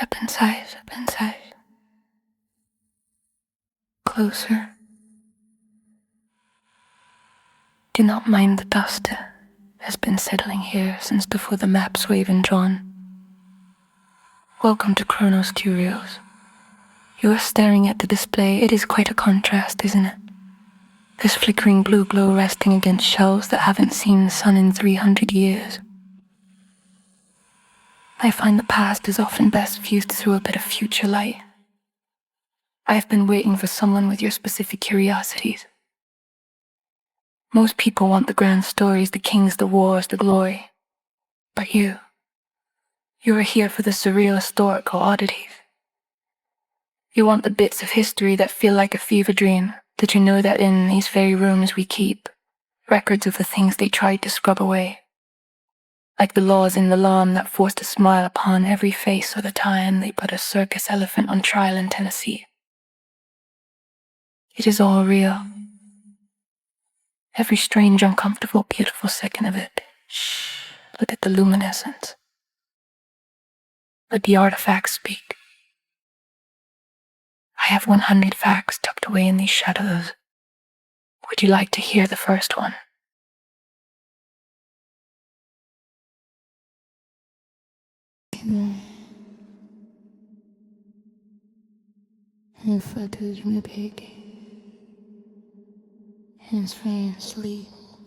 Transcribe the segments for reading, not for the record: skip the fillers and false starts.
Step inside, closer. Do not mind the dust has been settling here since before the maps were even drawn. Welcome to Chronos Curios. You are staring at the display. It is quite a contrast, isn't it? This flickering blue glow resting against shelves that haven't seen the sun in 300 years. I find the past is often best viewed through a bit of future light. I have been waiting for someone with your specific curiosities. Most people want the grand stories, the kings, the wars, the glory. But you are here for the surreal historical oddities. You want the bits of history that feel like a fever dream. Did you know that in these very rooms we keep records of the things they tried to scrub away? Like the laws in the lawn that forced a smile upon every face, or the time they put a circus elephant on trial in Tennessee. It is all real. Every strange, uncomfortable, beautiful second of it. Shh, look at the luminescence. Let the artifacts speak. I have 100 facts tucked away in these shadows. Would you like to hear the first one?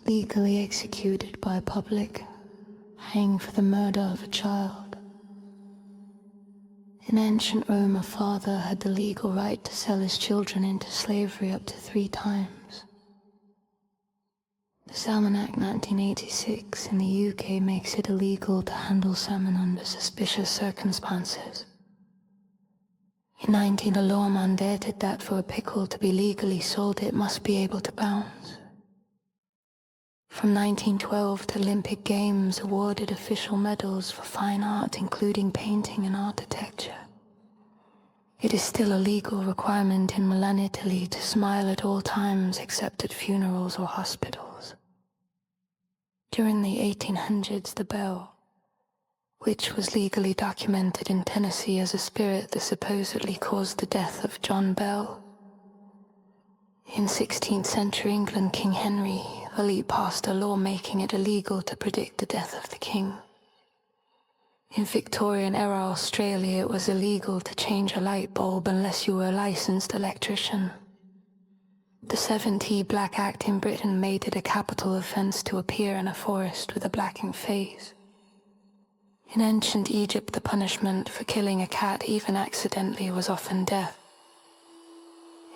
Legally executed by public, hanged for the murder of a child. In ancient Rome, a father had the legal right to sell his children into slavery up to 3 times. The Salmon Act 1986 in the UK makes it illegal to handle salmon under suspicious circumstances. In 19, a law mandated that for a pickle to be legally sold, it must be able to bounce. From 1912, the Olympic Games awarded official medals for fine art, including painting and architecture. It is still a legal requirement in Milan, Italy, to smile at all times except at funerals or hospitals. During the 1800s, the bell, which was legally documented in Tennessee as a spirit that supposedly caused the death of John Bell. In 16th century England, King Henry passed a law making it illegal to predict the death of the king. In Victorian era Australia, it was illegal to change a light bulb unless you were a licensed electrician. The 70 Black Act in Britain made it a capital offence to appear in a forest with a blackened face. In ancient Egypt, the punishment for killing a cat, even accidentally, was often death.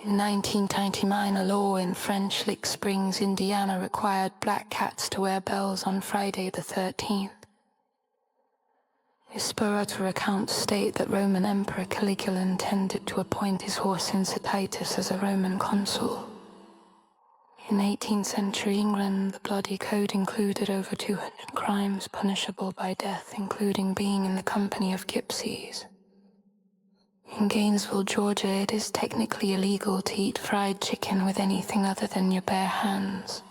In 1999, a law in French Lick Springs, Indiana, required black cats to wear bells on Friday the 13th. Historical accounts state that Roman Emperor Caligula intended to appoint his horse Incitatus as a Roman consul. In 18th century England, the Bloody Code included over 200 crimes punishable by death, including being in the company of gypsies. In Gainesville, Georgia, it is technically illegal to eat fried chicken with anything other than your bare hands.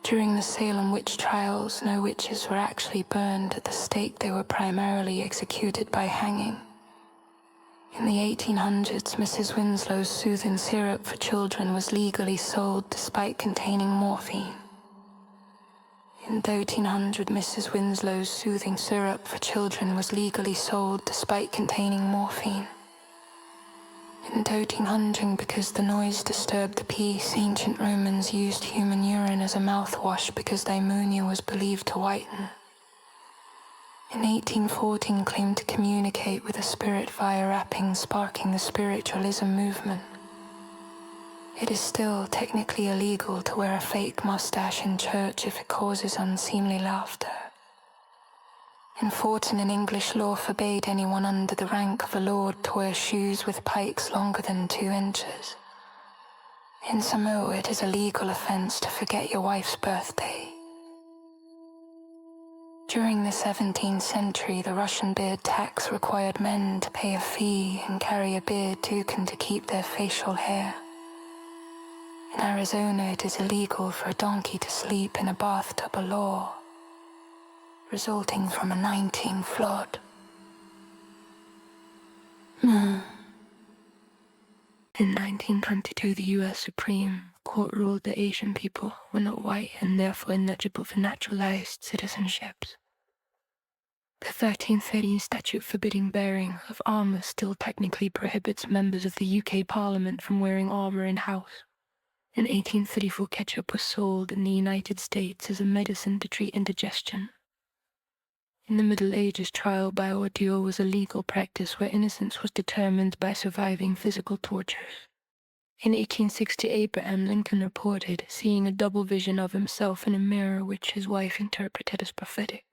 During the Salem witch trials, no witches were actually burned at the stake. They were primarily executed by hanging. In the 1800s, Mrs. Winslow's soothing syrup for children was legally sold despite containing morphine. In 1300, Mrs. Winslow's soothing syrup for children was legally sold despite containing morphine. In 1300, because the noise disturbed the peace, ancient Romans used human urine as a mouthwash because the ammonia was believed to whiten. In 1814, claimed to communicate with a spirit via rapping, sparking the spiritualism movement. It is still technically illegal to wear a fake mustache in church if it causes unseemly laughter. In 14, an English law forbade anyone under the rank of a lord to wear shoes with pikes longer than 2 inches. In Samoa, it is a legal offense to forget your wife's birthday. During the 17th century, the Russian beard tax required men to pay a fee and carry a beard token to keep their facial hair. In Arizona, it is illegal for a donkey to sleep in a bathtub, a law resulting from a 19 flood. In 1922, the U.S. Supreme Court ruled that Asian people were not white and therefore ineligible for naturalized citizenships. The 1313 statute forbidding bearing of armour still technically prohibits members of the UK Parliament from wearing armour in-house. In 1834, ketchup was sold in the United States as a medicine to treat indigestion. In the Middle Ages, trial by ordeal was a legal practice where innocence was determined by surviving physical tortures. In 1860, Abraham Lincoln reported seeing a double vision of himself in a mirror which his wife interpreted as prophetic.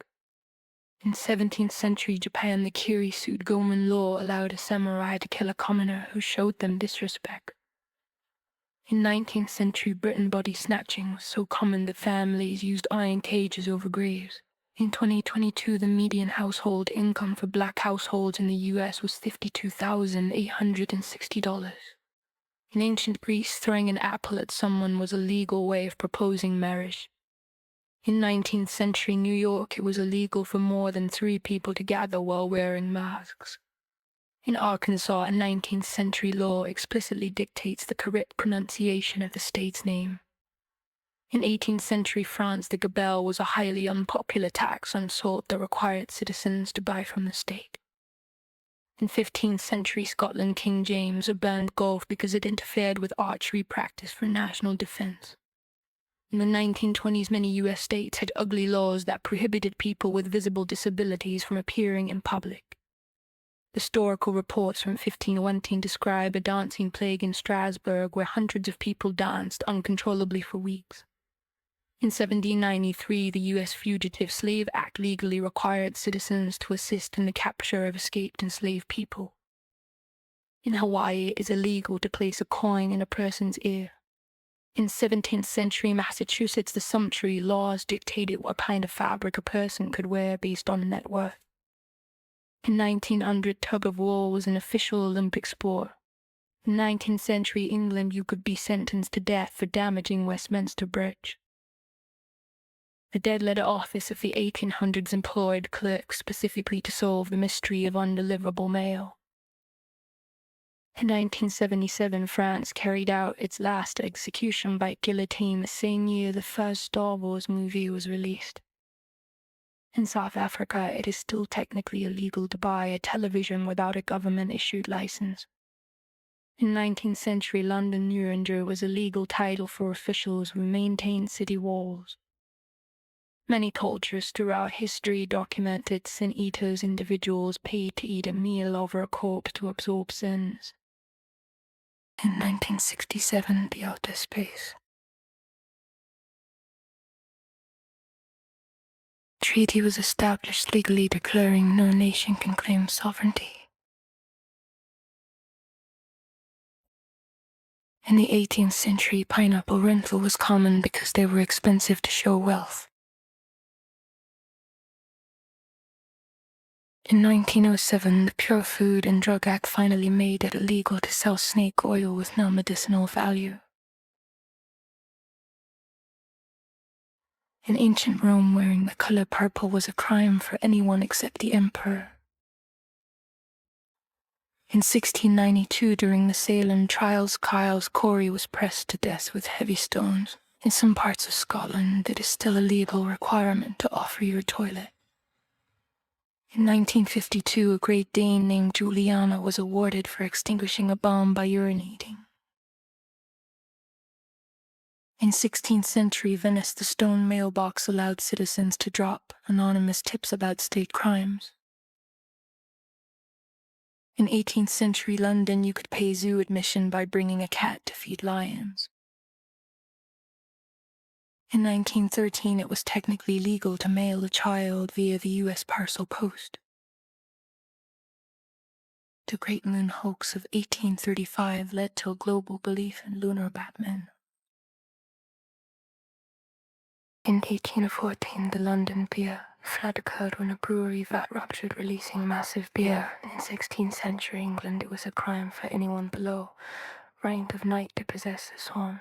In 17th century Japan, the Kiri-suit Gomen law allowed a samurai to kill a commoner who showed them disrespect. In 19th century Britain, body snatching was so common that families used iron cages over graves. In 2022, the median household income for black households in the U.S. was $52,860. In ancient Greece, throwing an apple at someone was a legal way of proposing marriage. In 19th century New York, it was illegal for more than 3 people to gather while wearing masks. In Arkansas, a 19th century law explicitly dictates the correct pronunciation of the state's name. In 18th century France, the gabelle was a highly unpopular tax on salt that required citizens to buy from the state. In 15th century Scotland, King James banned golf because it interfered with archery practice for national defense. In the 1920s, many U.S. states had ugly laws that prohibited people with visible disabilities from appearing in public. Historical reports from 1519 describe a dancing plague in Strasbourg where hundreds of people danced uncontrollably for weeks. In 1793, the U.S. Fugitive Slave Act legally required citizens to assist in the capture of escaped enslaved people. In Hawaii, it is illegal to place a coin in a person's ear. In 17th century Massachusetts, the sumptuary laws dictated what kind of fabric a person could wear based on net worth. In 1900, tug-of-war was an official Olympic sport. In 19th century England, you could be sentenced to death for damaging Westminster Bridge. The dead letter office of the 1800s employed clerks specifically to solve the mystery of undeliverable mail. In 1977, France carried out its last execution by guillotine the same year the first Star Wars movie was released. In South Africa, it is still technically illegal to buy a television without a government-issued license. In 19th century London, Nuremberg was a legal title for officials who maintained city walls. Many cultures throughout history documented sin-eaters, individuals paid to eat a meal over a corpse to absorb sins. In 1967, the outer space treaty was established, legally declaring no nation can claim sovereignty. In the 18th century, pineapple rental was common because they were expensive to show wealth. In 1907, the Pure Food and Drug Act finally made it illegal to sell snake oil with no medicinal value. In ancient Rome, wearing the color purple was a crime for anyone except the emperor. In 1692, during the Salem trials, Giles Corey was pressed to death with heavy stones. In some parts of Scotland, it is still a legal requirement to offer your toilet. In 1952, a Great Dane named Juliana was awarded for extinguishing a bomb by urinating. In 16th century Venice, the stone mailbox allowed citizens to drop anonymous tips about state crimes. In 18th century London, you could pay zoo admission by bringing a cat to feed lions. In 1913, it was technically legal to mail a child via the U.S. parcel post. The Great Moon Hoax of 1835 led to a global belief in lunar Batman. In 1814, the London beer flood occurred when a brewery vat ruptured, releasing massive beer. In 16th century England, it was a crime for anyone below rank of knight to possess a swan.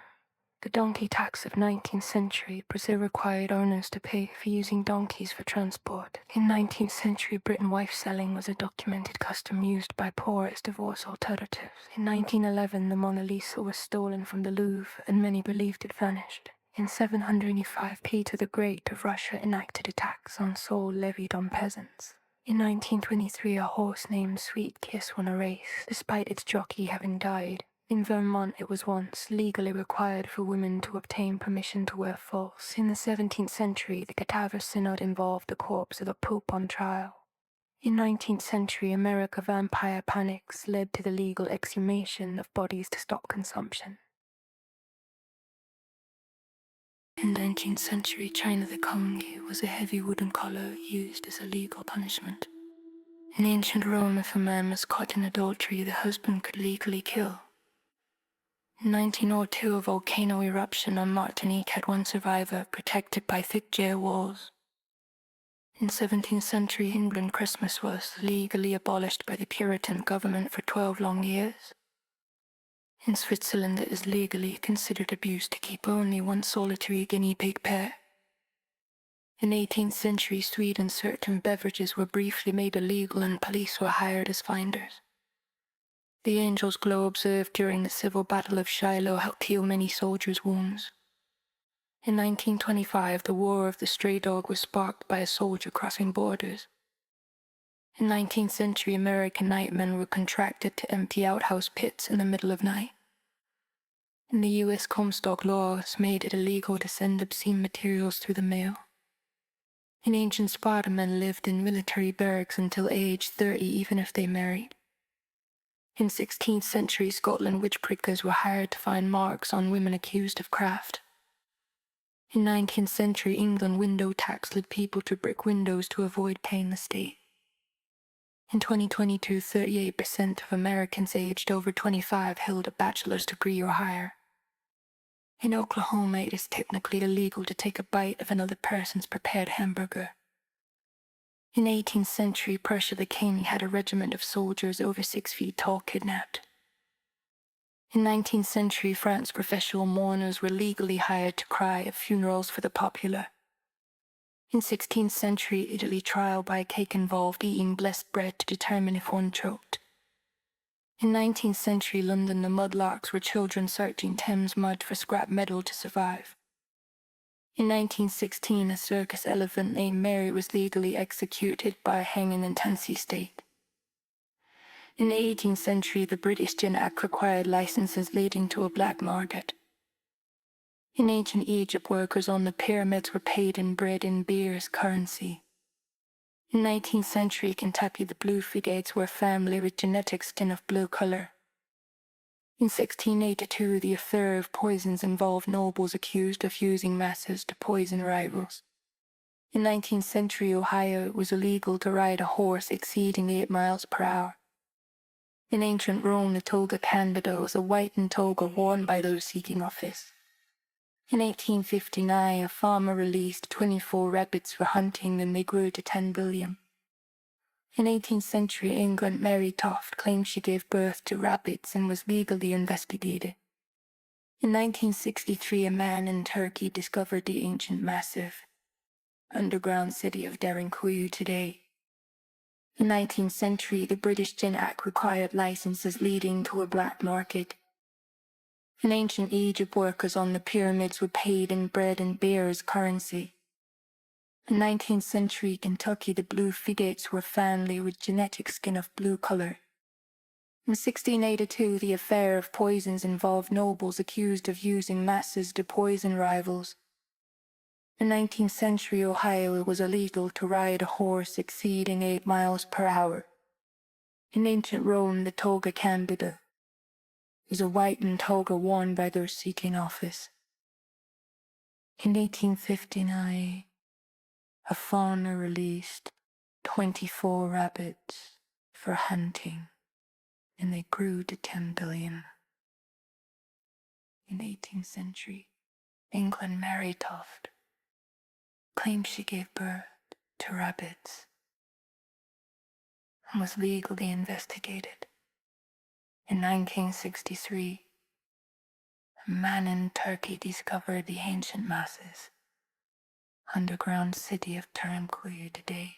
The donkey tax of 19th century Brazil required owners to pay for using donkeys for transport. In 19th century Britain, wife selling was a documented custom used by poor as divorce alternatives. In 1911, the Mona Lisa was stolen from the Louvre and many believed it vanished. In 705, Peter the Great of Russia enacted a tax on soul levied on peasants. In 1923, a horse named Sweet Kiss won a race, despite its jockey having died. In Vermont, it was once legally required for women to obtain permission to wear false. In the 17th century, the cadaver synod involved the corpse of the Pope on trial. In 19th century America, vampire panics led to the legal exhumation of bodies to stop consumption. In 19th century China, the conge was a heavy wooden collar used as a legal punishment. In ancient Rome, if a man was caught in adultery, the husband could legally kill. In 1902, a volcano eruption on Martinique had one survivor protected by thick jail walls. In 17th century England, Christmas was legally abolished by the Puritan government for 12 long years. In Switzerland, it is legally considered abuse to keep only one solitary guinea pig pet. In 18th century Sweden, certain beverages were briefly made illegal and police were hired as finders. The angel's glow observed during the civil battle of Shiloh helped heal many soldiers' wounds. In 1925, the War of the Stray Dog was sparked by a soldier crossing borders. In 19th century, American nightmen were contracted to empty outhouse pits in the middle of night. In the U.S., Comstock laws made it illegal to send obscene materials through the mail. In ancient Sparta, men lived in military barracks until age 30, even if they married. In 16th century Scotland, witch prickers were hired to find marks on women accused of craft. In 19th century England, window tax led people to brick windows to avoid paying the state. In 2022, 38% of Americans aged over 25 held a bachelor's degree or higher. In Oklahoma, it is technically illegal to take a bite of another person's prepared hamburger. In 18th century Prussia, the king had a regiment of soldiers over 6 feet tall kidnapped. In 19th century France, professional mourners were legally hired to cry at funerals for the popular. In 16th century Italy, trial by cake involved eating blessed bread to determine if one choked. In 19th century London, the mudlarks were children searching Thames mud for scrap metal to survive. In 1916, a circus elephant named Mary was legally executed by hanging in Tennessee state. In the 18th century, the British Gin Act required licenses leading to a black market. In ancient Egypt, workers on the pyramids were paid in bread and beer as currency. In 19th century Kentucky, the Blue Frigates were a family with genetic skin of blue color. In 1682, the affair of poisons involved nobles accused of using masses to poison rivals. In 19th century Ohio, it was illegal to ride a horse exceeding 8 miles per hour. In ancient Rome, the toga candida was a whitened toga worn by those seeking office. In 1859, a farmer released 24 rabbits for hunting, and they grew to 10 billion. In 18th century England, Mary Toft claimed she gave birth to rabbits and was legally investigated. In 1963, a man in Turkey discovered the ancient massive underground city of Derinkuyu today. In 19th century, the British Gin Act required licenses leading to a black market. In ancient Egypt, workers on the pyramids were paid in bread and beer as currency. In 19th century Kentucky, the Blue Frigates were a family with genetic skin of blue color. In 1682, the affair of poisons involved nobles accused of using masses to poison rivals. In 19th century Ohio, it was illegal to ride a horse exceeding 8 miles per hour. In ancient Rome, the toga candida is a whitened toga worn by those seeking office. In 1859, a farmer released 24 rabbits for hunting, and they grew to 10 billion. In 18th century England, Mary Toft claimed she gave birth to rabbits and was legally investigated. In 1963, A man in Turkey discovered the ancient masses, underground city of Turamkuyu today.